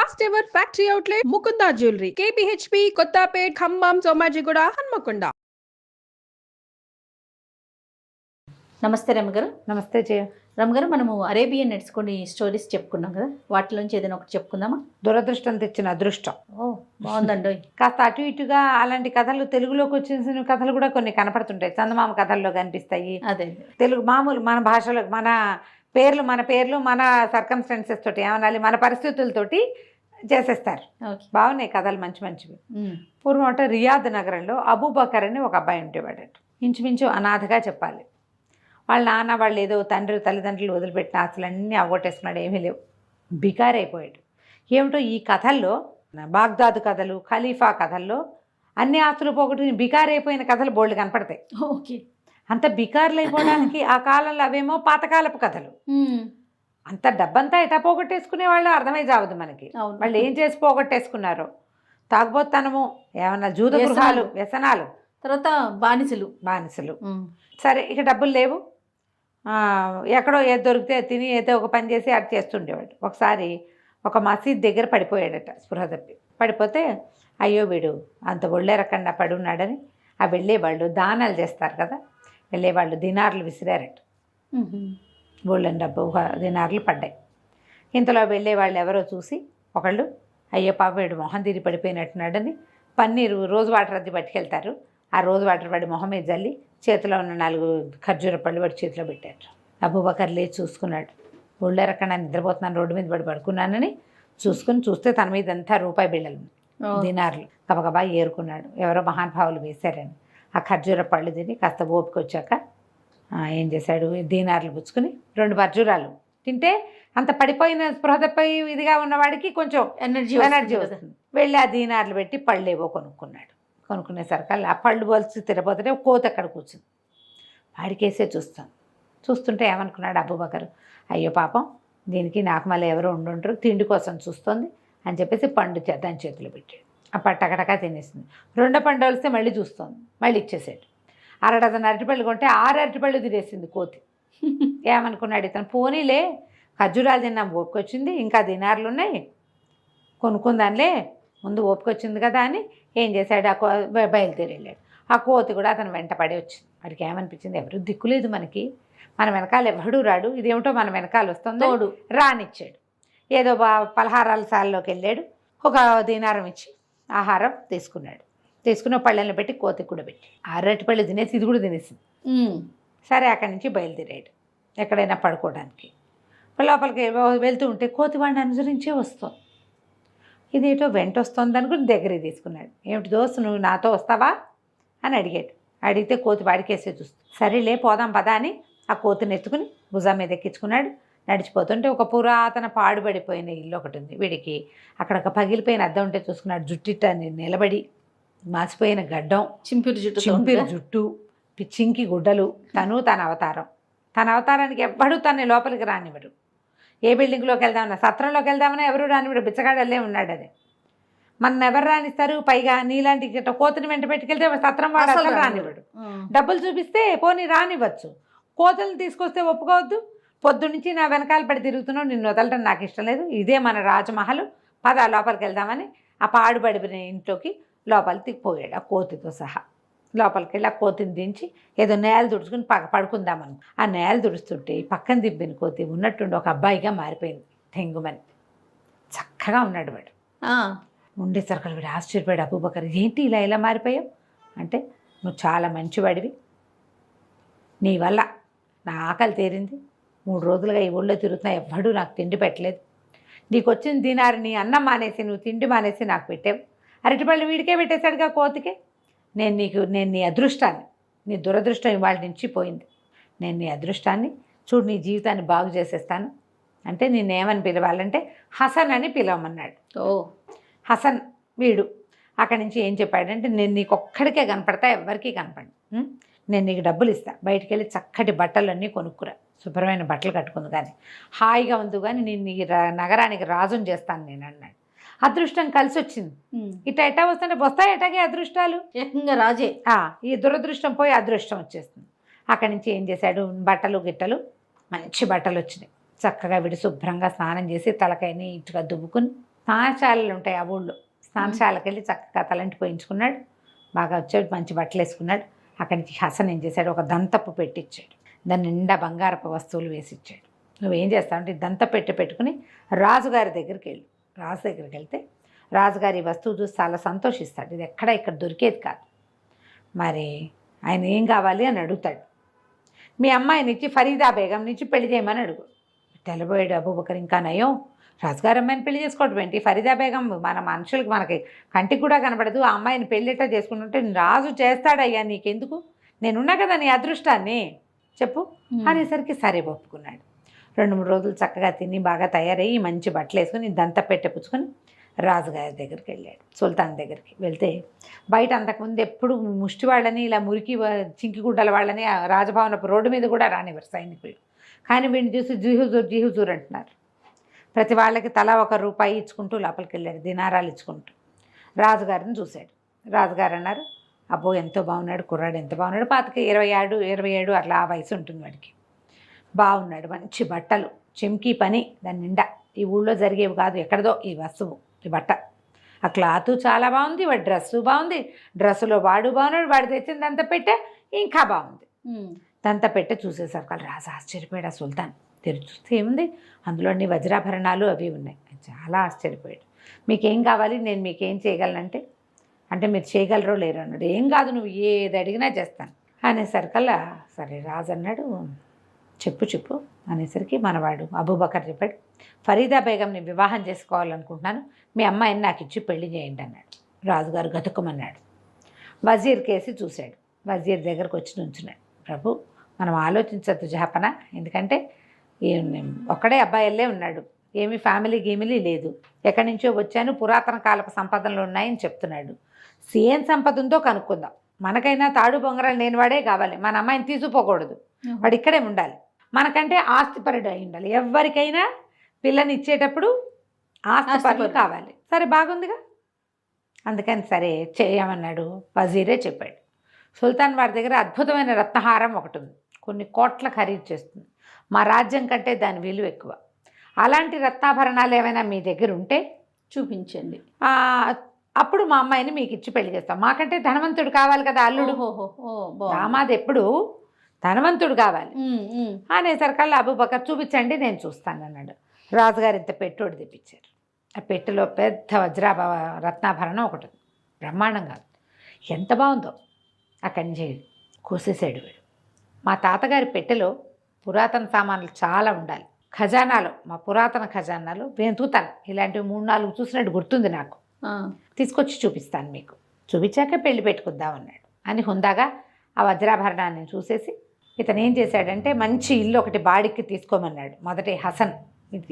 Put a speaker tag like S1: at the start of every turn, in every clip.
S1: First ever factory outlet Mukunda jewellery కేపీహెచ్పి కొత్తపేట్ ఖమ్మం సోమాజిగూడ హన్మకొండ.
S2: నమస్తే రమగారు.
S3: నమస్తే జయ.
S2: రమగారు, మనము అరేబియన్ నెట్స్ కొన్ని స్టోరీస్ చెప్పుకున్నాం కదా, వాటిలోంచి ఏదైనా ఒకటి చెప్పుకుందామా?
S3: దురదృష్టం తెచ్చిన అదృష్టం.
S2: ఓ బాగుందండి.
S3: కాస్త అటు ఇటుగా అలాంటి కథలు తెలుగులోకి వచ్చిన కథలు కూడా కొన్ని కనపడుతుంటాయి. చందమామ కథల్లో కనిపిస్తాయి.
S2: అదే
S3: తెలుగు మామూలు మన భాషలో మన పేర్లు మన సర్కమ్స్టెన్సెస్ తోటి ఏమనాలి, మన పరిస్థితులతోటి చేసేస్తారు. బాగున్నాయి కథలు, మంచి మంచివి. పూర్వం రియాద్ నగరంలో అబూబకర్ అని ఒక అబ్బాయి ఉండేవాడట. ఇంచుమించు అనాథగా చెప్పాలి. వాళ్ళ నాన్న వాళ్ళు ఏదో తల్లిదండ్రులు వదిలిపెట్టిన ఆస్తులన్నీ అవగొట్టేసుకున్నాడు. ఏమీ లేవు, బికారైపోయాడు. ఏమిటో ఈ కథల్లో, బాగ్దాదు కథలు, ఖలీఫా కథల్లో అన్ని ఆస్తులు పోగొట్టుకుని బికారైపోయిన కథలు బోల్డ్ కనపడతాయి.
S2: ఓకే.
S3: అంత బికారులు అయిపోవడానికి ఆ కాలంలో అవేమో పాతకాలపు కథలు. అంత డబ్బంతా ఎటా పోగొట్టేసుకునే వాళ్ళు అర్థమై జావదు మనకి. వాళ్ళు ఏం చేసి పోగొట్టేసుకున్నారో, తాగుబోతనము, ఏమన్నా జూద గృహాలు, వ్యసనాలు,
S2: తర్వాత బానిసలు.
S3: సరే, ఇక డబ్బులు లేవు, ఎక్కడో ఏది దొరికితే తిని ఏదో ఒక పని చేసి అటు చేస్తుండేవాడు. ఒకసారి ఒక మసీద్ దగ్గర పడిపోయాడట, స్పృహ తప్పి. పడిపోతే అయ్యో వీడు అంత ఒళ్ళే రకంగా పడున్నాడని ఆ వెళ్ళేవాళ్ళు దానాలు చేస్తారు కదా, వెళ్ళేవాళ్ళు దినార్లు విసిరారట. బోళ్ళని డబ్బు దినార్లు పడ్డాయి. ఇంతలో వెళ్ళేవాళ్ళు ఎవరో చూసి ఒకళ్ళు, అయ్యో పాప వీడు మొహం తీరి పడిపోయినట్టున్నాడని పన్నీరు రోజు వాటర్ అది పట్టుకెళ్తారు. ఆ రోజు వాటర్ పడి మొహం మీద జల్లి చేతిలో ఉన్న 4 ఖర్జూర పళ్ళు వాడి చేతిలో పెట్టారు. అబూబకర్ లేచి చూసుకున్నాడు. ఒళ్ళే రకంగా నిద్రపోతున్నాను, రోడ్డు మీద పడుకున్నానని చూస్తే తన మీద అంతా రూపాయి బిళ్ళలు, దినార్లు గబగబా ఏరుకున్నాడు. ఎవరో మహానుభావులు వేశారని. ఆ ఖర్జూర పళ్ళు తిని కాస్త ఓపిక వచ్చాక ఏం చేశాడు, దీనార్లు పుచ్చుకుని 2 ఖర్జూరాలు తింటే అంత పడిపోయిన స్పృహ తప్పై ఇదిగా ఉన్నవాడికి కొంచెం ఎనర్జీ వస్తుంది. వెళ్ళి ఆ దీనార్లు పెట్టి పళ్ళేవో కొనుక్కున్నాడు. కొనుక్కునేసరికి ఆ పళ్ళు పోల్చి తిరగపోతుంటే కోత అక్కడ కూర్చుంది. వాడికేసే చూస్తుంటే ఏమనుకున్నాడు అబూబకర్, అయ్యో పాపం దీనికి నాకు మళ్ళీ ఎవరో ఉండుంటారు, తిండి కోసం చూస్తుంది అని చెప్పేసి పండు దాని చేతిలో పెట్టాడు. ఆ పట్టకటకా తినేసింది. 2 పండు వలిస్తే మళ్ళీ చూస్తుంది, మళ్ళీ ఇచ్చేసాడు. 6 డజన్ అరటిపళ్ళు కొంటే 6 అరటిపళ్ళు తినేసింది కోతి. ఏమనుకున్నాడు ఇతను, పోనీలే ఖర్జూరాలు తిన్నాం, ఓపిక వచ్చింది, ఇంకా దినార్లు ఉన్నాయి, కొనుక్కుందానిలే, ముందు ఓపిక వచ్చింది కదా అని ఏం చేశాడు, బయలుదేరి వెళ్ళాడు. ఆ కోతి కూడా అతను వెంట పడి వచ్చింది. వాడికి ఏమనిపించింది, ఎవరు దిక్కులేదు మనకి, మన వెనకాల ఎవడూ రాడు, ఇదేమిటో మన వెనకాల వస్తుందో రానిచ్చాడు. ఏదో పలహారాల సాల్లోకి వెళ్ళాడు. ఒక దీనారం ఇచ్చి ఆహారం తీసుకున్న పళ్ళెలను పెట్టి కోతి కూడా పెట్టి 6 అరటిపళ్ళు తినేసి ఇది కూడా తినేసింది. సరే, అక్కడి నుంచి బయలుదేరాడు ఎక్కడైనా పడుకోవడానికి. లోపలికి వెళ్తూ ఉంటే కోతి వాడిని అనుసరించే వస్తుంది. ఇదేటో వెంట వస్తుంది అనుకుని దగ్గరికి తీసుకున్నాడు. ఏమిటి దోస్తు, నువ్వు నాతో వస్తావా అని అడిగాడు. అడిగితే కోతి వాడికేసే చూస్తుంది. సరేలే పోదాం పదా అని ఆ కోతిని ఎత్తుకుని భుజం మీద ఎక్కించుకున్నాడు. నడిచిపోతుంటే ఒక పురాతన పాడుబడిపోయిన ఇల్లు ఒకటి ఉంది. వీడికి అక్కడ ఒక పగిలిపోయిన అద్దం ఉంటే చూసుకున్నాడు. జుట్టిట నిలబడి మాసిపోయిన గడ్డం, చింపిరి జుట్టు, చింకి గుడ్డలు, తన అవతారానికి ఎవ్వడూ తన లోపలికి రానివ్వడు. ఏ బిల్డింగ్లోకి వెళ్దామన్నా, సత్రంలోకి వెళ్దామన్నా ఎవరు రానివ్వడు, బిచ్చగాడల్లే ఉన్నాడు. అది మన ఎవరు రానిస్తారు, పైగా నీలాంటి కోతిని వెంట పెట్టుకెళ్తే సత్రం వాడు అసలు రానివ్వడు. డబ్బులు చూపిస్తే పోనీ రానివ్వచ్చు, కోతులను తీసుకొస్తే ఒప్పుకోవద్దు. పొద్దున్నుంచి నా వెనకాల పడి తిరుగుతున్నావు, నిన్ను వదలటం నాకు ఇష్టం లేదు, ఇదే మన రాజమహల్, పద లోపలికి వెళ్దామని ఆ పాడుబడిన ఇంట్లోకి లోపలికి పోయాడు ఆ కోతితో సహా. లోపలికి వెళ్ళి ఆ కోతిని దించి ఏదో నేల తుడుచుకుని పడుకుందామని ఆ నేల తుడుస్తుంటే పక్కన దిబ్బిన కోతి ఉన్నట్టుండి ఒక అబ్బాయిగా మారిపోయింది. టెంగుమని చక్కగా ఉన్నాడు వాడు. ఉండేసరికి వీడు ఆశ్చర్యపోయాడు. అబూబకర్, ఏంటి ఇలా మారిపోయావు అంటే, నువ్వు చాలా మంచివాడివి, నీ వల్ల నా ఆకలి తీరింది, 3 రోజులుగా ఈ ఊళ్ళో తిరుగుతున్నా, ఎవ్వడూ నాకు తిండి పెట్టలేదు, నీకు వచ్చిన దినారు నీ అన్నం మానేసి నువ్వు తిండి మానేసి నాకు పెట్టావు, అరటిపళ్ళు వీడికే పెట్టేశాడుగా కోతికే, నేను నీ అదృష్టాన్ని, నీ దురదృష్టం ఇవాళ నుంచి పోయింది, నేను నీ అదృష్టాన్ని చూడు, నీ జీవితాన్ని బాగు చేసేస్తాను అంటే నిన్నేమని పిలవాలంటే హసన్ అని పిలవమన్నాడు. హసన్ వీడు అక్కడి నుంచి ఏం చెప్పాడంటే, నేను నీకు ఒక్కడికే కనపడతా, ఎవరికీ కనపడి, నేను నీకు డబ్బులు ఇస్తాను, బయటికి వెళ్ళి చక్కటి బట్టలన్నీ కొనుక్కురా, శుభ్రమైన బట్టలు కట్టుకుంది కానీ హాయిగా ఉంది, కానీ నేను ఈ నగరానికి రాజుని చేస్తాను నేను అన్నాడు. అదృష్టం కలిసి వచ్చింది. ఎట్టా వస్తుంటే వస్తాయి ఎటాగే అదృష్టాలు,
S2: ఏకంగా రాజే.
S3: ఈ దురదృష్టం పోయి అదృష్టం వచ్చేస్తుంది. అక్కడి నుంచి ఏం చేశాడు, బట్టలు మంచి బట్టలు వచ్చినాయి. చక్కగా వీడు శుభ్రంగా స్నానం చేసి తలకాయని ఇటుగా దువ్వుకుని స్నానశాలలు ఉంటాయి ఆ ఊళ్ళో. స్నానశాలకు వెళ్ళి చక్కగా తలంటి పోయించుకున్నాడు. బాగా వచ్చాడు, మంచి బట్టలు వేసుకున్నాడు. అక్కడి నుంచి హసన్ ఏం చేశాడు, ఒక దంతపు పెట్టిచ్చాడు. దాని నిండా బంగారపు వస్తువులు వేసిచ్చాడు. నువ్వేం చేస్తావంటే ఈ దంత పెట్టుకుని రాజుగారి దగ్గరికి వెళ్ళు. రాజు దగ్గరికి వెళ్తే రాజుగారి ఈ వస్తువు చూసి చాలా సంతోషిస్తాడు. ఇది ఇక్కడ దొరికేది కాదు. మరి ఆయన ఏం కావాలి అని అడుగుతాడు. మీ అమ్మాయిని ఇచ్చి ఫరీదా బేగం నుంచి పెళ్లి చేయమని అడుగు. తెల్లబోయాడు అబూబకర్. ఇంకా నయం, రాజుగారి అమ్మాయిని పెళ్లి చేసుకోవడం ఏంటి? ఫరీదా బేగం మన మనుషులకి మనకి కంటికి కూడా కనపడదు. ఆ అమ్మాయిని పెళ్ళిట చేసుకుంటుంటే రాజు చేస్తాడయ్యా, నీకెందుకు, నేనున్నా కదా నీ అదృష్టాన్ని చెప్పు అనేసరికి సరే ఒప్పుకున్నాడు. 2-3 రోజులు చక్కగా తిని బాగా తయారయ్యి మంచి బట్టలు వేసుకుని దంత పుచ్చుకొని రాజుగారి దగ్గరికి వెళ్ళాడు. సుల్తాన్ దగ్గరికి వెళ్తే బయట అంతకుముందు ఎప్పుడు ముష్టి వాళ్ళని ఇలా మురికి చింకిగుడ్డల వాళ్ళని రాజభవనపు రోడ్డు మీద కూడా రానివ్వరు సైనికులు. కానీ వీడిని చూసి జీహుజూర్ అంటున్నారు. ప్రతి వాళ్ళకి తలా ₹1 ఇచ్చుకుంటూ లోపలికి వెళ్ళాడు, దినారాలు ఇచ్చుకుంటూ. రాజుగారిని చూశాడు. రాజుగారు అన్నారు, అబ్బో ఎంతో బాగున్నాడు కుర్రాడు, ఎంత బాగున్నాడు, 27 అట్లా ఆ వయసు ఉంటుంది వాడికి. బాగున్నాడు, మంచి బట్టలు, చెంకీ పని దాని నిండా, ఈ ఊళ్ళో జరిగేవి కాదు, ఎక్కడదో ఈ వస్తువు, ఈ బట్ట, ఆ క్లాత్ చాలా బాగుంది, వాడి డ్రెస్సు బాగుంది, డ్రెస్సులో వాడు బాగున్నాడు, వాడు తెచ్చిన దంత పెట్టె ఇంకా బాగుంది. దంత పెట్టె చూసేసరికి రాజు ఆశ్చర్యపోయాడు. ఆ సుల్తాన్ తెరిచి చూస్తే ఏముంది, అందులో అన్ని వజ్రాభరణాలు అవి ఉన్నాయి. చాలా ఆశ్చర్యపోయాడు. మీకేం కావాలి, నేను మీకేం చేయగలనంటే, అంటే మీరు చేయగలరో లేరు అన్నాడు. ఏం కాదు, నువ్వు ఏది అడిగినా చేస్తాను అనేసరికల్లా సరే రాజు అన్నాడు, చెప్పు అనేసరికి మనవాడు అబూబకర్ చెప్పాడు, ఫరీదా బేగంని వివాహం చేసుకోవాలనుకుంటున్నాను, మీ అమ్మాయిని నాకు ఇచ్చి పెళ్లి చేయండి అన్నాడు. రాజుగారు గతుకమన్నాడు. వజీర్ కేసి చూశాడు. వజీర్ దగ్గరకు వచ్చి నుంచున్నాడు. ప్రభు, మనం ఆలోచించద్దు జహపన, ఎందుకంటే ఒక్కడే అబ్బాయిల్లే ఉన్నాడు, ఏమీ ఫ్యామిలీ లేదు, ఎక్కడి నుంచో వచ్చాను, పురాతన కాలపు సంపదలు ఉన్నాయని చెప్తున్నాడు. ఏం సంపద ఉందో కనుక్కుందాం, మనకైనా తాడు బొంగరాలు లేనివాడే కావాలి, మన అమ్మాయిని తీసుకుపోకూడదు, వాడు ఇక్కడే ఉండాలి, మనకంటే ఆస్తిపరుడు అయి ఉండాలి. ఎవరికైనా పిల్లని ఇచ్చేటప్పుడు ఆస్తిపరులు కావాలి. సరే బాగుందిగా, అందుకని సరే చేయమన్నాడు. వజీరే చెప్పాడు. సుల్తాన్ వారి దగ్గర అద్భుతమైన రత్నహారం ఒకటి ఉంది, కొన్ని కోట్ల ఖరీదు చేస్తుంది, మా రాజ్యం కంటే దాని విలువ ఎక్కువ. అలాంటి రత్నాభరణాలు ఏమైనా మీ దగ్గర ఉంటే చూపించండి, అప్పుడు మా అమ్మాయిని మీకు ఇచ్చి పెళ్లి చేస్తాం. మాకంటే ధనవంతుడు కావాలి కదా అల్లుడు, దామాది ఎప్పుడు ధనవంతుడు కావాలి అనేసరికల్లా అబూబకర్ చూపించండి నేను చూస్తాను అన్నాడు. రాజుగారు ఇంత పెట్టోడు తెప్పించారు. ఆ పెట్టెలో పెద్ద రత్నాభరణం ఒకటి ఉంది, బ్రహ్మాండంగా, ఎంత బాగుందో. అక్కడి నుంచి కోసేసాడు వీడు. మా తాతగారి పెట్టెలో పురాతన సామాన్లు చాలా ఉండాలి, ఖజానాలో, మా పురాతన ఖజానాలో వెతుకుతాను, ఇలాంటివి 3-4 చూసినట్టు గుర్తుంది నాకు, తీసుకొచ్చి చూపిస్తాను మీకు, చూపించాక పెళ్లి పెట్టుకుందామన్నాడు అని హుందాగా ఆ వజ్రాభరణాన్ని చూసేసి ఇతను ఏం చేశాడంటే మంచి ఇల్లు ఒకటి బాడికి తీసుకోమన్నాడు. మొదటి హసన్,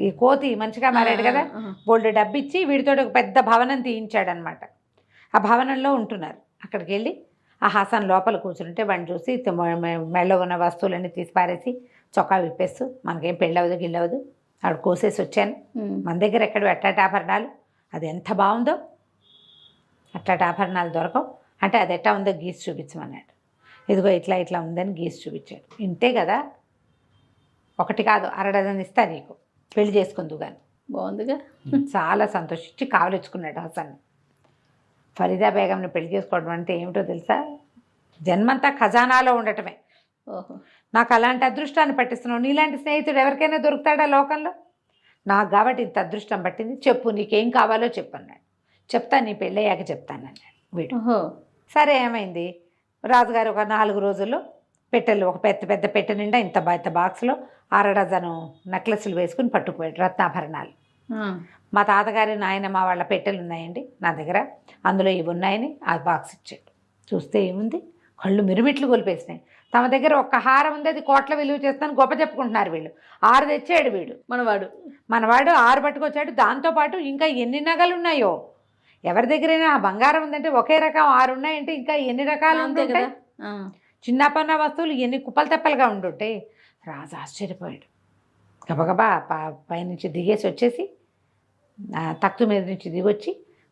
S3: ఈ కోతి మంచిగా మారాడు కదా, బోల్డ్ డబ్బు ఇచ్చి వీడితో ఒక పెద్ద భవనం తీయించాడనమాట. ఆ భవనంలో ఉంటున్నారు. అక్కడికి వెళ్ళి ఆ హసన్ లోపల కూర్చుంటే వాడిని చూసి మెళ్ళ ఉన్న వస్తువులన్నీ తీసి పారేసి చొక్కా విప్పేస్తూ, మనకేం పెళ్ళవదు గిల్లవదు, ఆవిడ కోసేసి వచ్చాను, మన దగ్గర ఎక్కడ అట్టాటి ఆభరణాలు, అది ఎంత బాగుందో, అట్టాటి ఆభరణాలు దొరకవు అంటే అది ఎట్టా ఉందో గీసి చూపించమన్నాడు. ఇదిగో ఇట్లా ఉందని గీసి చూపించాడు. ఇంతే కదా, ఒకటి కాదు 6 డజన్ ఇస్తా నీకు, పెళ్లి చేసుకుందు కానీ.
S2: బాగుందిగా.
S3: చాలా సంతోషించి కావలించుకున్నాడు హసన్. ఫరీదా బేగంని పెళ్లి చేసుకోవడం అంటే ఏమిటో తెలుసా, జన్మంతా ఖజానాలో ఉండటమే. నాకు అలాంటి అదృష్టాన్ని పట్టిస్తున్నావు, నీలాంటి స్నేహితుడు ఎవరికైనా దొరుకుతాడా లోకంలో, నాకు కాబట్టి ఇంత అదృష్టం పట్టింది, చెప్పు నీకేం కావాలో చెప్పన్నాడు. చెప్తాను, నీ పెళ్ళయ్యాక చెప్తానన్నాడు వీడు. సరే ఏమైంది, రాజుగారు ఒక 4 రోజుల్లో పెట్టెలు, ఒక పెద్ద పెట్టె నిండా ఇంత బాక్స్లో 6 డజను నెక్లెస్లు వేసుకుని పట్టుకుపోయాడు, రత్నాభరణాలు. మా తాతగారి నాయనమ్మ వాళ్ళ పెట్టెలు ఉన్నాయండి నా దగ్గర, అందులో ఇవి ఉన్నాయని ఆ బాక్స్ ఇచ్చాడు. చూస్తే ఏముంది, కళ్ళు మిరుమిట్లు కొలిపేసినాయి. తమ దగ్గర ఒక్క హారం ఉంది, అది కోట్ల విలువ చేస్తాను గొప్ప చెప్పుకుంటున్నారు వీళ్ళు. 6 తెచ్చాడు వీడు, మనవాడు 6 పట్టుకొచ్చాడు. దాంతోపాటు ఇంకా ఎన్ని నగలు ఉన్నాయో, ఎవరి దగ్గరైనా ఆ బంగారం ఉందంటే ఒకే రకం 6 ఉన్నాయంటే ఇంకా ఎన్ని రకాలు ఉంటాయి, చిన్నపన్న వస్తువులు ఎన్ని కుప్పలు తెప్పలుగా ఉండుంటాయి. రాజు ఆశ్చర్యపోయాడు. గబగబా పైనుంచి దిగేసి వచ్చేసి తక్తు మీద నుంచి దిగొచ్చి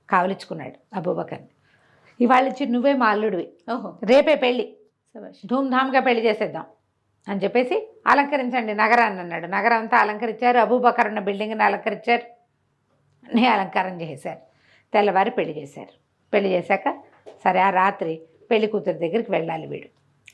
S3: కావలించుకున్నాడు అబూబకర్ని. ఇవాళ నుంచి నువ్వే మా అల్లుడివి, రేపే పెళ్ళి, ధూమ్ధామ్గా పెళ్లి చేసేద్దాం అని చెప్పేసి అలంకరించండి నగరాన్ని అన్నాడు. నగరం అంతా అలంకరించారు, అబూబకర్ ఉన్న బిల్డింగ్ని అలంకరించారు. అన్నీ అలంకారం చేశారు. తెల్లవారి పెళ్లి చేశారు. పెళ్లి చేశాక సరే ఆ రాత్రి పెళ్లి కూతురు దగ్గరికి వెళ్ళాలి వీడు.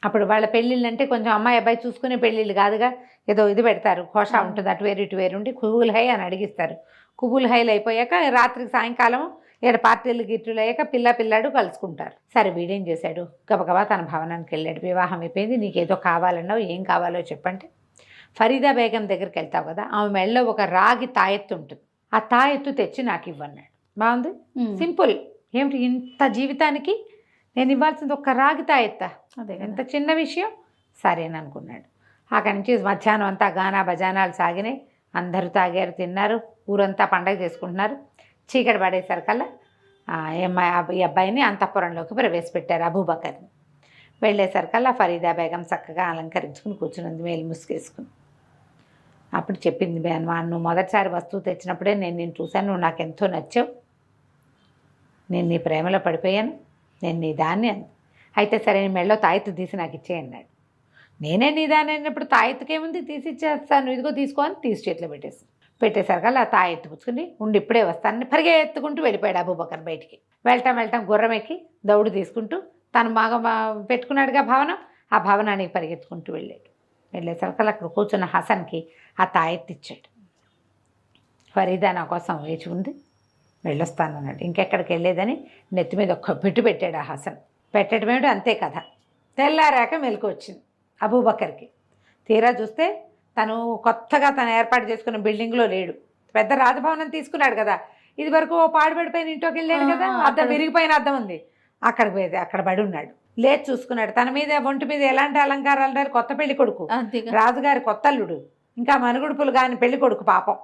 S3: అప్పుడు వాళ్ళ పెళ్ళిళ్ళు అంటే కొంచెం అమ్మాయి అబ్బాయి చూసుకునే పెళ్ళిళ్ళు కాదుగా, ఏదో ఇది పెడతారు, కోషా ఉంటుంది, అటు వేరు ఇటు వేరు ఉండి కుబుల్ హై అని అడిగిస్తారు. కుబుల్ హైలు అయిపోయాక రాత్రికి సాయంకాలం ఏడు పార్టీలు గిట్టులు అయ్యాక పిల్లాడు కలుసుకుంటారు. సరే వీడేం చేశాడు, గబగబా తన భవనానికి వెళ్ళాడు. వివాహం అయిపోయింది, నీకేదో కావాలన్నావు, ఏం కావాలో చెప్పంటే ఫరీదా బేగం దగ్గరికి వెళ్తావు కదా, ఆమె మెళ్ళలో ఒక రాగి తాయెత్తు ఉంటుంది, ఆ తాయెత్తు తెచ్చి నాకు ఇవ్వన్నాడు. బాగుంది, సింపుల్. ఏమిటి ఇంత జీవితానికి నేను ఇవ్వాల్సింది ఒక్క రాగి తాయెత్తా,
S2: అదే
S3: ఎంత చిన్న విషయం. సరేననుకున్నాడు. అక్కడి నుంచి మధ్యాహ్నం అంతా గానా బజానాలు సాగినాయి. అందరూ తాగారు, తిన్నారు, ఊరంతా పండగ చేసుకుంటున్నారు. చీకటి పడేసరికల్లా ఈ అబ్బాయిని అంతఃపురంలోకి ప్రవేశపెట్టారు, అబూబకర్ని. వెళ్ళేసరికల్లా ఫరీదా బేగం చక్కగా అలంకరించుకుని కూర్చున్నది, మేలు ముసుగేసుకుని. అప్పుడు చెప్పింది, నువ్వు మొదటిసారి వస్తువు తెచ్చినప్పుడే నేను నిన్ను చూశాను, నువ్వు నాకు ఎంతో నచ్చావు, నేను నీ ప్రేమలో పడిపోయాను, నేను నీ దాన్ని అంది. అయితే సరే నీ మెళ్ళలో తాయెత్తు తీసి నాకు ఇచ్చేయన్నాడు. నేనే నీ దాన్ని అయినప్పుడు తాయెత్తుకేముంది, తీసి ఇచ్చేస్తాను, ఇదిగో తీసుకో అని తీసి చేతిలో పెట్టేసరికల్లా ఆ తాయెత్తు పుచ్చుకుని ఉండి ఇప్పుడే వస్తానని పరిగెత్తుకుంటూ వెళ్ళిపోయాడు అబూబకర్ బయటికి. వెళ్తాం గుర్రం ఎక్కి దౌడు తీసుకుంటూ తను బాగా పెట్టుకున్నాడుగా భవనం, ఆ భవనానికి పరిగెత్తుకుంటూ వెళ్ళేసరికల్లా అక్కడ కూర్చున్న హసన్కి ఆ తాయెత్తు ఇచ్చాడు. ఫరీదా నా కోసం వేచి ఉంది, వెళ్ళొస్తానన్నాడు. ఇంకెక్కడికి వెళ్ళేదని నెత్తి మీద ఒక్క పెట్టు పెట్టాడు ఆ హసన్. పెట్టడమేమిటి అంతే కథ. తెల్లారాక మెలకు వచ్చింది అబూబకర్కి. తీరా చూస్తే తను కొత్తగా తను ఏర్పాటు చేసుకున్న బిల్డింగ్లో లేడు, పెద్ద రాజభవనం తీసుకున్నాడు కదా, ఇది వరకు ఓ పాడుపడిపోయిన ఇంట్లోకి వెళ్ళాడు కదా, అద్దం విరిగిపోయిన అద్దం ఉంది, అక్కడికి పోయేది, అక్కడ పడి ఉన్నాడు. లేచి చూసుకున్నాడు, తన మీద ఒంటి మీద ఎలాంటి అలంకారాలు ఉన్నారు, కొత్త పెళ్లి కొడుకు, రాజుగారి కొత్తల్లుడు, ఇంకా మనుగుడుపులు కానీ పెళ్లి కొడుకు పాపం.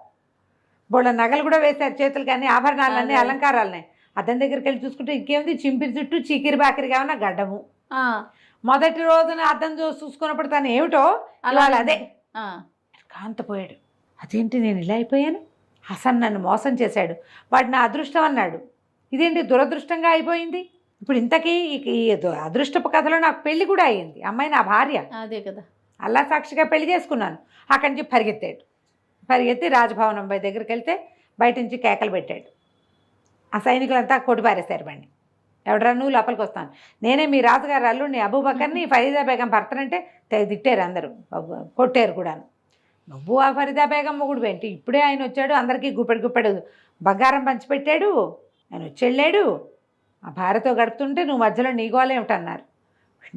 S3: బోళ్ళ నగలు కూడా వేశారు చేతులు, కానీ ఆభరణాలన్నీ అలంకారాలనే. అద్దం దగ్గరికి వెళ్ళి చూసుకుంటే ఇంకేముంది, చింపిరి చుట్టూ చీకిరి బాకిరిగా ఉన్న గడ్డము. మొదటి రోజున అద్దం చూసుకున్నప్పుడు తను ఏమిటో ఇవాళ అదే కాంతపోయాడు. అదేంటి నేను ఇలా అయిపోయాను, హసన్ నన్ను మోసం చేశాడు, వాడు నా అదృష్టం అన్నాడు, ఇదేంటి దురదృష్టంగా అయిపోయింది. ఇప్పుడు ఇంతకీ ఈ అదృష్టపు కథలో నాకు పెళ్లి కూడా అయ్యింది, అమ్మాయి నా భార్య,
S2: అదే కదా,
S3: అల్లా సాక్షిగా పెళ్లి చేసుకున్నాను. అక్కడి నుంచి పరిగెత్తి రాజభవనం దగ్గరికి వెళ్తే బయట నుంచి కేకలు పెట్టాడు. ఆ సైనికులంతా కొట్టిపారేశారు బండి. ఎవడరా నువ్వు, లోపలికి వస్తాను, నేనే మీ రాజుగారు అల్లుడిని అబూబకర్ని, ఫరీదా బేగం భర్తనంటే తిట్టారు అందరూ, కొట్టారు కూడాను. నువ్వు ఆ ఫరీదా బేగం మొగుడు ఏంటి, ఇప్పుడే ఆయన వచ్చాడు, అందరికీ గుప్పెడు బంగారం పంచిపెట్టాడు, ఆయన వచ్చెళ్ళాడు, ఆ భార్యతో గడుపుతుంటే నువ్వు మధ్యలో నీ గోలేమిటన్నారు.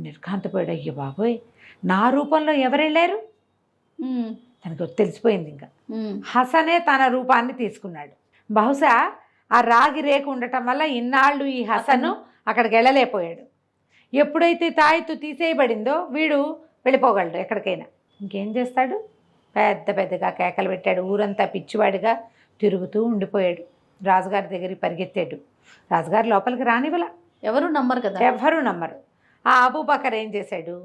S3: నిర్ఘాంతపోయాడు. అయ్యో బాబోయ్, నా రూపంలో ఎవరెళ్ళారు, తనకు తెలిసిపోయింది. ఇంకా హసనే తన రూపాన్ని తీసుకున్నాడు. బహుశా ఆ రాగి రేకు ఉండటం వల్ల ఇన్నాళ్ళు ఈ హసను అక్కడికి వెళ్ళలేకపోయాడు. ఎప్పుడైతే తాయెత్తు తీసేయబడిందో వీడు వెళ్ళిపోగలడు ఎక్కడికైనా. ఇంకేం చేస్తాడు, పెద్దగా కేకలు పెట్టాడు, ఊరంతా పిచ్చివాడిగా తిరుగుతూ ఉండిపోయాడు. రాజుగారి దగ్గరికి పరిగెత్తాడు. రాజుగారు లోపలికి రానివ్వలా, ఎవరు నమ్మరు. ఆ అబూబకర్ ఏం చేశాడు,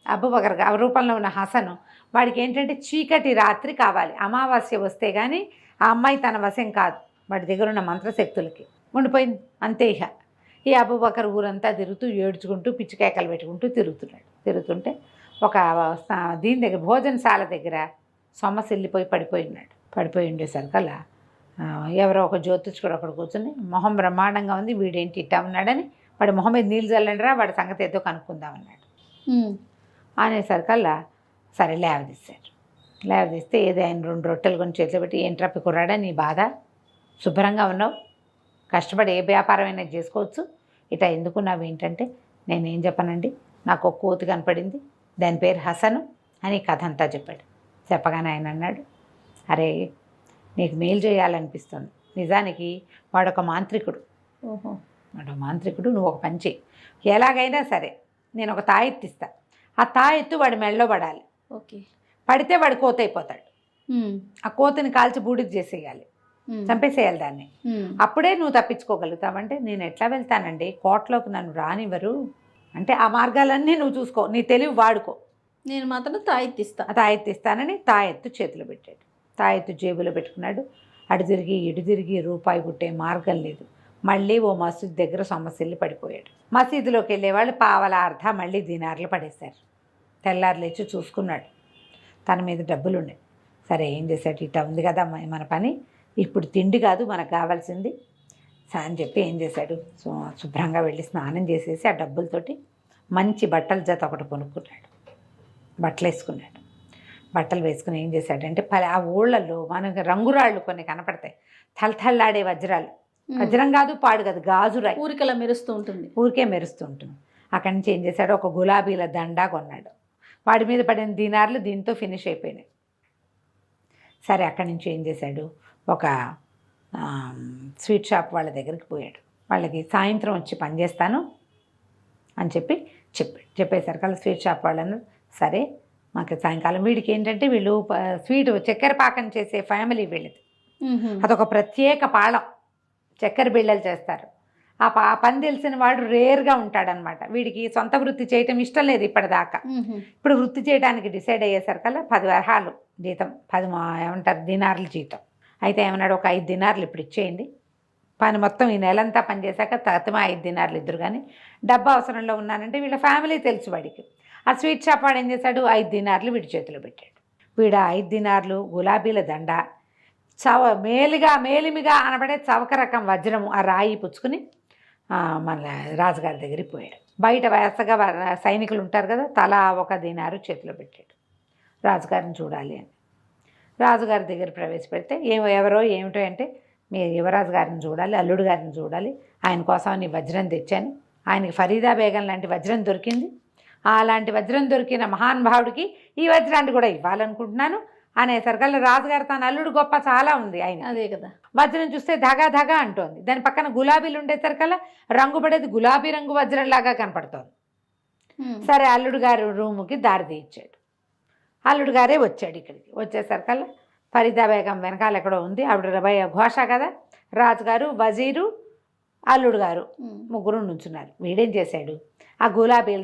S3: అబూబకర్ ఆ రూపంలో ఉన్న హసను వాడికి ఏంటంటే చీకటి రాత్రి కావాలి, అమావాస్య వస్తే కానీ ఆ అమ్మాయి తన వశం కాదు, వాడి దగ్గర ఉన్న మంత్రశక్తులకి ఉండిపోయింది అంతే. ఇక ఈ అబూబకర్ ఊరంతా తిరుగుతూ ఏడ్చుకుంటూ పిచ్చికేకలు పెట్టుకుంటూ తిరుగుతుంటే ఒక దీని దగ్గర భోజనశాల దగ్గర సొమ్మసిల్లిపోయి పడిపోయి ఉండేసరికల్లా ఎవరో ఒక జ్యోతిష్కుడు అక్కడ కూర్చొని, మొహం బ్రహ్మాండంగా ఉంది, వీడేంటి ఇట్టా ఉన్నాడని, వాడి మొహం మీద నీళ్ళు చల్లండిరా, వాడి సంగతి ఏదో కనుక్కుందామన్నాడు. అనేసరికల్లా సరే లేవదీస్తే ఏదో ఆయన 2 రొట్టెలు కొని చేతిలో పెట్టి, ఏంట్రా కుర్రాడా నీ బాధ, శుభ్రంగా ఉన్నావు, కష్టపడి ఏ వ్యాపారమైనా చేసుకోవచ్చు, ఇట్లా ఎందుకున్నావు ఏంటంటే, నేనేం చెప్పనండి, నాకు ఒక కోతి కనపడింది, దాని పేరు హసను అని కథ అంతా చెప్పాడు. చెప్పగానే ఆయన అన్నాడు, అరే నీకు మేలు చేయాలనిపిస్తుంది, నిజానికి వాడొక మాంత్రికుడు, నువ్వు ఒక పని చెయ్యి, ఎలాగైనా సరే నేను ఒక తాయెత్తు ఇస్తా, ఆ తాయెత్తు వాడి మెళ్ళలో పడాలి, పడితే వాడు కోత అయిపోతాడు, ఆ కోతిని కాల్చి బూడిద చేసేయాలి, చంపేసేయాలి దాన్ని, అప్పుడే నువ్వు తప్పించుకోగలుగుతావంటే, నేను ఎట్లా వెళ్తానండి, కోటలోకి నన్ను రానివ్వరు అంటే, ఆ మార్గాలన్నీ నువ్వు చూసుకో, నీ తెలివి వాడుకో,
S2: నేను మాత్రం
S3: తాయెత్తిస్తానని తాయెత్తు చేతిలో పెట్టాడు. తాయెత్తు జేబులో పెట్టుకున్నాడు. అటు తిరిగి ఇటు తిరిగి రూపాయి పుట్టే మార్గం లేదు. మళ్ళీ ఓ మసీదు దగ్గర సొమ్మసిల్లి పడిపోయాడు. మసీదులోకి వెళ్ళేవాళ్ళు పావలా అర్ధ మళ్ళీ దినార్లు పడేశారు. తెల్లారు లేచి చూసుకున్నాడు, తన మీద డబ్బులు ఉన్నాయి. సరే ఏం చేశాడు, ఇట్లా ఉంది కదా మన పని, ఇప్పుడు తిండి కాదు మనకు కావాల్సింది అని చెప్పి ఏం చేశాడు, శుభ్రంగా వెళ్ళి స్నానం చేసేసి ఆ డబ్బులతోటి మంచి బట్టల జత ఒకటి కొనుక్కున్నాడు. బట్టలు వేసుకున్నాడు. బట్టలు వేసుకుని ఏం చేశాడంటే ఆ ఊళ్ళల్లో మనకి రంగురాళ్ళు కొన్ని కనపడతాయి, తలతల్లాడే వజ్రాలు. వజ్రం కాదు, పాడు కాదు, గాజురాయి,
S2: ఊరికలా మెరుస్తూ ఉంటుంది,
S3: ఊరికే మెరుస్తూ ఉంటుంది. అక్కడి నుంచి ఏం చేశాడు, ఒక గులాబీల దండా కొన్నాడు. వాడి మీద పడిన దినార్లు దీంతో ఫినిష్ అయిపోయినాయి. సరే అక్కడి నుంచి ఏం చేశాడు, ఒక స్వీట్ షాప్ వాళ్ళ దగ్గరికి పోయాడు. వాళ్ళకి సాయంత్రం వచ్చి పనిచేస్తాను అని చెప్పేసరికి వాళ్ళ స్వీట్ షాప్ వాళ్ళను, సరే మాకు సాయంకాలం వీడికి ఏంటంటే వీళ్ళు స్వీట్ చక్కెర పాకం చేసే ఫ్యామిలీ వీళ్ళది. అదొక ప్రత్యేక పాళం, చక్కెర బిళ్ళలు చేస్తారు. ఆ పని తెలిసిన వాడు రేర్గా ఉంటాడనమాట. వీడికి సొంత వృత్తి చేయటం ఇష్టం లేదు ఇప్పటిదాకా. ఇప్పుడు వృత్తి చేయడానికి డిసైడ్ అయ్యేసరికల్లా 10 వరహాలు జీతం, 10 దినార్లు జీతం. అయితే ఏమన్నాడు, ఒక 5 దినార్లు ఇప్పుడు ఇచ్చేయండి, పని మొత్తం ఈ నెలంతా పనిచేశాక తతిమా 5 దినార్లు ఇద్దరు. కానీ డబ్బు అవసరంలో ఉన్నానంటే వీళ్ళ ఫ్యామిలీ తెలుసు వాడికి. ఆ స్వీట్ షాప్ వాడు ఏం చేశాడు, 5 దినార్లు వీడి చేతిలో పెట్టాడు. వీడు 5 దినార్లు, గులాబీల దండ, మేలిమిగా అనబడే చవక రకం వజ్రము, ఆ రాయి పుచ్చుకుని మన రాజుగారి దగ్గరికి పోయాడు. బయట వరుసగా సైనికులు ఉంటారు కదా, తలా 1 దినారు చేతిలో పెట్టాడు. రాజుగారిని చూడాలి అని రాజుగారి దగ్గర ప్రవేశపెడితే ఎవరో ఏమిటో అంటే, మీ యువరాజు గారిని చూడాలి, అల్లుడు గారిని చూడాలి, ఆయన కోసం నీ వజ్రం తెచ్చాను, ఆయనకి ఫరీదా బేగం లాంటి వజ్రం దొరికింది, అలాంటి వజ్రం దొరికిన మహానుభావుడికి ఈ వజ్రాన్ని కూడా ఇవ్వాలనుకుంటున్నాను అనేసరికల్లా రాజుగారు తన అల్లుడు గొప్ప చాలా ఉంది ఆయన, అదే కదా, వజ్రం చూస్తే ధగా ధగా అంటోంది. దాని పక్కన గులాబీలు ఉండేసరికల్లా రంగు పడేది గులాబీ రంగు వజ్రంలాగా కనపడుతోంది. సరే అల్లుడు గారు రూముకి దారి తీయించాడు. అల్లుడు గారే వచ్చాడు. ఇక్కడికి వచ్చేసరికల్లా ఫరీదా బేగం వెనకాల ఎక్కడో ఉంది, ఆవిడ ఘోష కదా, రాజుగారు, వజీరు, అల్లుడు గారు ముగ్గురు నుంచున్నారు. వీడేం చేశాడు, ఆ గులాబీల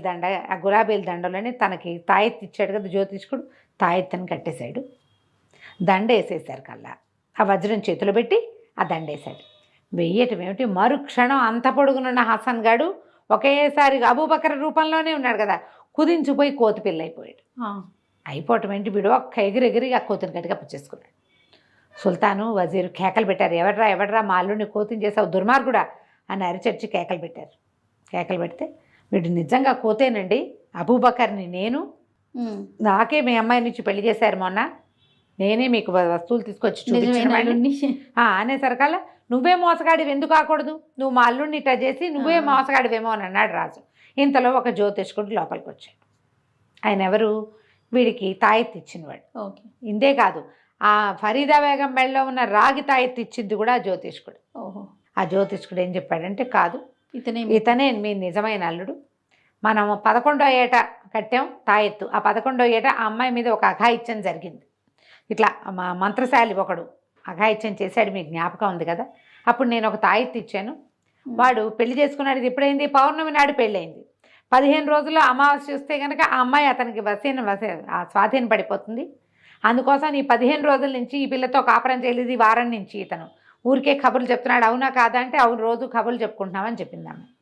S3: దండలోనే తనకి తాయెత్తు ఇచ్చాడు కదా జ్యోతిష్కుడు, తాయెత్తని కట్టేశాడు. దండ వేసేసరికల్లా ఆ వజ్రం చేతిలో పెట్టి ఆ దండ వేశాడు. వెయ్యటం ఏమిటి, మరుక్షణం అంత పొడుగునున్న హసన్ గాడు ఒకేసారి అబూబకర్ రూపంలోనే ఉన్నాడు కదా, కుదించిపోయి కోతి పిల్ల అయిపోయాడు. అయిపోవటం ఏంటి, వీడు ఒక్క ఎగిరెగిరి ఆ కోతిని గట్టిగా పుచ్చేసుకున్నాడు. సుల్తాను, వజీరు కేకలు పెట్టారు, ఎవడ్రా మా అల్లుడిని కోతిని చేసావు దుర్మార్గుడా అని అరిచర్చి కేకలు పెట్టారు. కేకలు పెడితే వీడు నిజంగా కోతేనండి, అబూబకర్ని నేను, నాకే మీ అమ్మాయి నుంచి పెళ్లి చేశారు మొన్న, నేనే మీకు వస్తువులు తీసుకొచ్చి చూపించాను అనేసరికల్లా నువ్వే మోసగాడివి ఎందుకు కాకూడదు, నువ్వు మా అల్లుడిని ఇట్లా చేసి నువ్వే మోసగాడివేమో అని అన్నాడు రాజు. ఇంతలో ఒక జ్యోతిష్కుడు లోపలికి వచ్చాడు. ఆయన ఎవరు, వీడికి తాయెత్తు ఇచ్చినవాడు. ఓకే, ఇంతే కాదు, ఆ ఫరీదా బేగం మెడలో ఉన్న రాగి తాయెత్తు ఇచ్చింది కూడా ఆ జ్యోతిష్కుడు. ఓహో, ఆ జ్యోతిష్కుడు ఏం చెప్పాడంటే, కాదు ఇతనే మీ నిజమైన అల్లుడు, మనం 11వ ఏట కట్టాం తాయెత్తు, ఆ 11వ ఏట ఆ అమ్మాయి మీద ఒక అఘాయిత్యం జరిగింది, ఇట్లా మా మంత్రశాలి ఒకడు అఘాయిత్యం చేశాడు, మీకు జ్ఞాపకం ఉంది కదా, అప్పుడు నేను ఒక తాయెత్తు ఇచ్చాను, వాడు పెళ్లి చేసుకున్నాడు, ఇది ఎప్పుడైంది, పౌర్ణమి నాడు పెళ్ళయింది, 15 రోజుల్లో అమావాస్య వస్తే కనుక ఆ అమ్మాయి అతనికి స్వాధీనం పడిపోతుంది, అందుకోసం ఈ 15 రోజుల నుంచి ఈ పిల్లతో కాపురం చేయలేదు, ఈ వారం నుంచి ఇతను ఊరికే కబుర్లు చెప్తున్నాడు, అవునా కాదా అంటే అవును, రోజు కబుర్లు చెప్పుకుంటున్నామని చెప్పింది అమ్మాయి.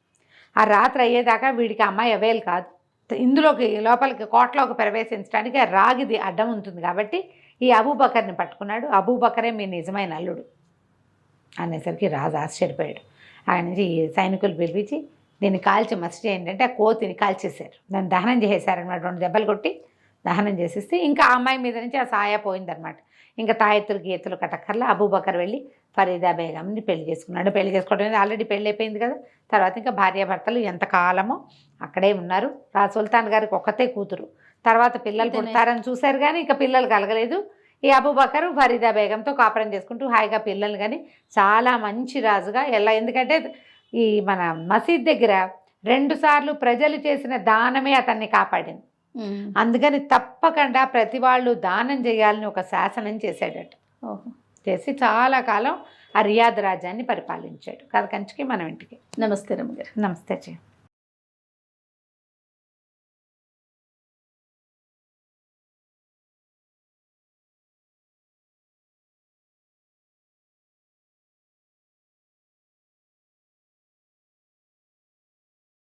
S3: ఆ రాత్రి అయ్యేదాకా వీడికి అమ్మాయి అవైల్ కాదు, ఇందులోకి లోపలికి కోటలోకి ప్రవేశించడానికి ఆ రాగిది అడ్డం ఉంటుంది కాబట్టి ఈ అబూబకర్ని పట్టుకున్నాడు, అబూబకరే మీ నిజమైన అల్లుడు అనేసరికి రాజు ఆశ్చర్యపోయాడు. ఆయన నుంచి సైనికులు పిలిపించి దీన్ని కాల్చి మస్ట్ ఏంటంటే ఆ కోతిని కాల్చేశారు, దాన్ని దహనం చేసేసారనమాట, 2 దెబ్బలు కొట్టి దహనం చేసేస్తే ఇంకా ఆ అమ్మాయి మీద నుంచి ఆ సాయ పోయిందనమాట. ఇంకా తాయెత్తులు గీతలు కట్టక్కర్లా అబూబకర్ వెళ్ళి ఫరీదా బేగంని పెళ్లి చేసుకున్నాడు. పెళ్లి చేసుకోవడం ఆల్రెడీ పెళ్ళి అయిపోయింది కదా, తర్వాత ఇంకా భార్యాభర్తలు ఎంతకాలమో అక్కడే ఉన్నారు. సుల్తాన్ గారికి ఒక్కతే కూతురు, తర్వాత పిల్లలు పుడతారని చూశారు కానీ ఇంకా పిల్లలు కలగలేదు. ఈ అబూబకర్ ఫరీదా బేగంతో కాపురం చేసుకుంటూ హాయిగా పిల్లలు కానీ చాలా మంచి రాజుగా ఎందుకంటే ఈ మన మసీద్ దగ్గర 2 సార్లు ప్రజలు చేసిన దానమే అతన్ని కాపాడింది, అందుకని తప్పకుండా ప్రతి వాళ్ళు దానం చేయాలని ఒక శాసనం చేశాడట. చేసి చాలా కాలం ఆ రియాద్ రాజ్యాన్ని పరిపాలించాడు. కథ కంచికి మనం ఇంటికి.
S2: నమస్తే రమ్మగారు.
S3: నమస్తే.